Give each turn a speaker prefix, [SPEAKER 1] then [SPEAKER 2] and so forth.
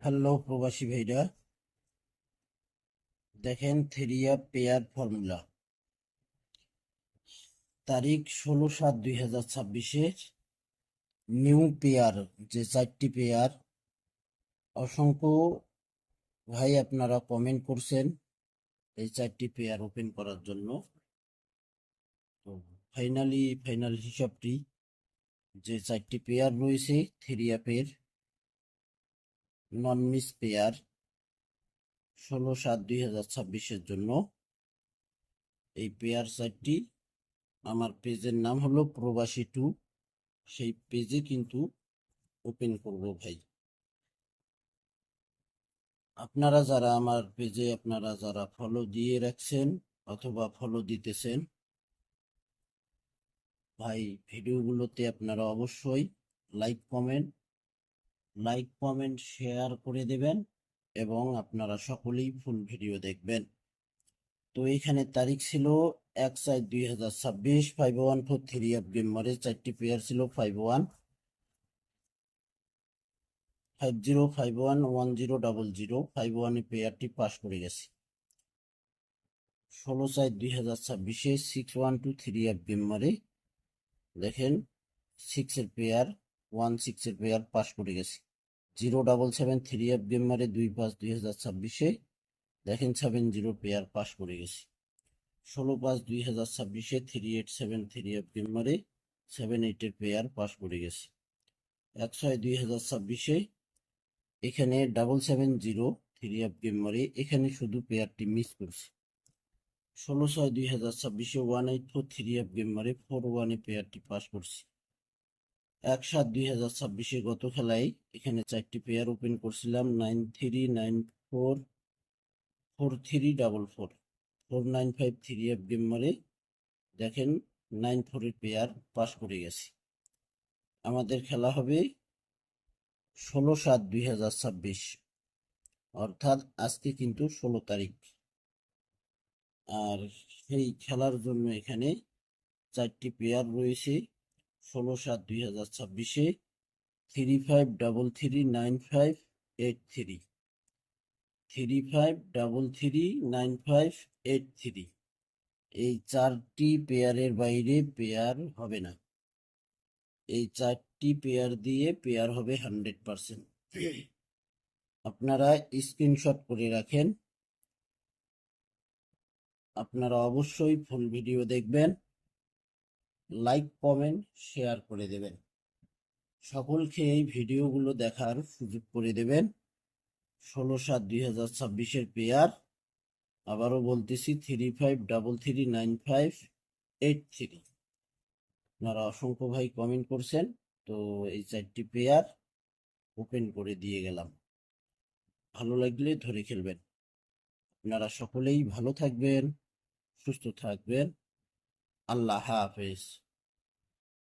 [SPEAKER 1] Hello প্রবাসী ভাইরা, দেখেন থেরিয়া পেয়ার ফর্মুলা। তারিখ 16/7/2026। নিউ পেয়ার, যে 4টি পেয়ার। অসংখ্য ভাই আপনারা কমেন্ট করছেন এই 4টি পেয়ার ওপেন করার জন্য। তো ফাইনাল হিসাবটি, যে 4টি পেয়ার রয়েছে থেরিয়া পেয়ার নন মিস পেয়ার 16/7/2026-এর জন্য। এই পেয়ার 4টি আমার পেজের নাম হলো প্রবাসী 2, সেই পেজে কিন্তু ওপেন করব ভাই। আপনারা যারা আমার পেজে ফলো দিয়ে রাখছেন অথবা ফলো দিতেছেন ভাই, ভিডিওগুলোতে আপনারা অবশ্যই লাইক কমেন্ট শেয়ার করে দেবেন এবং আপনারা সকলেই ফুল ভিডিও দেখবেন। তো এইখানে তারিখ ছিল 1/4/2026, 5143 গেমারে 4টি পেয়ার ছিল 5150511000 51 পেয়ারটি পাস করে গেছে। 16/4/2026-এ 6123 গেমারে দেখেন 6-এর পেয়ার 16-এর পেয়ার পাস করে গেছে। 0773 গেমারে 2/5/2026-এ দেখেন 70 পেয়ার পাস করে গেছে। 16/5/2026-এ 3873 গেমারে 78-এর পেয়ার পাস করে গেছে। 1/6/2026-এ এখানে 7703 গেমারে এখানে শুধু পেয়ারটি মিস করছে। 16/6/2026-এ 1843 গেমারে 41-এ পেয়ারটি পাস করছে। 1/7/2026-এ গত খেলায় এখানে 4টি পেয়ার ওপেন করছিলাম 9394 4344 4953 গেমারে দেখেন 94-এর পেয়ার পাস করে গেছে। আমাদের খেলা হবে 16/7/2026, অর্থাৎ আজকে কিন্তু 16 তারিখ। আর সেই খেলার জন্য এখানে 4টি পেয়ার রয়েছে 16/7/2026-এ 35339583 35339583। এই 4টি পেয়ারের বাইরে পেয়ার হবে না। এই 4টি পেয়ার দিয়ে পেয়ার হবে 100%। আপনারা স্ক্রিনশট করে রাখেন। আপনারা অবশ্যই ফুল ভিডিও দেখবেন, লাইক কমেন্ট শেয়ার করে দেবেন, সকলকে এই ভিডিওগুলো দেখার সুযোগ করে দেবেন। 16/7/2026-এর পেয়ার আবারও বলতেছি 35339583। আপনারা অসংখ্য ভাই কমেন্ট করছেন, তো এই 4টি পেয়ার ওপেন করে দিয়ে গেলাম। ভালো লাগলে ধরে খেলবেন। আপনারা সকলেই ভালো থাকবেন, সুস্থ থাকবেন। আল্লাহ হাফেজ।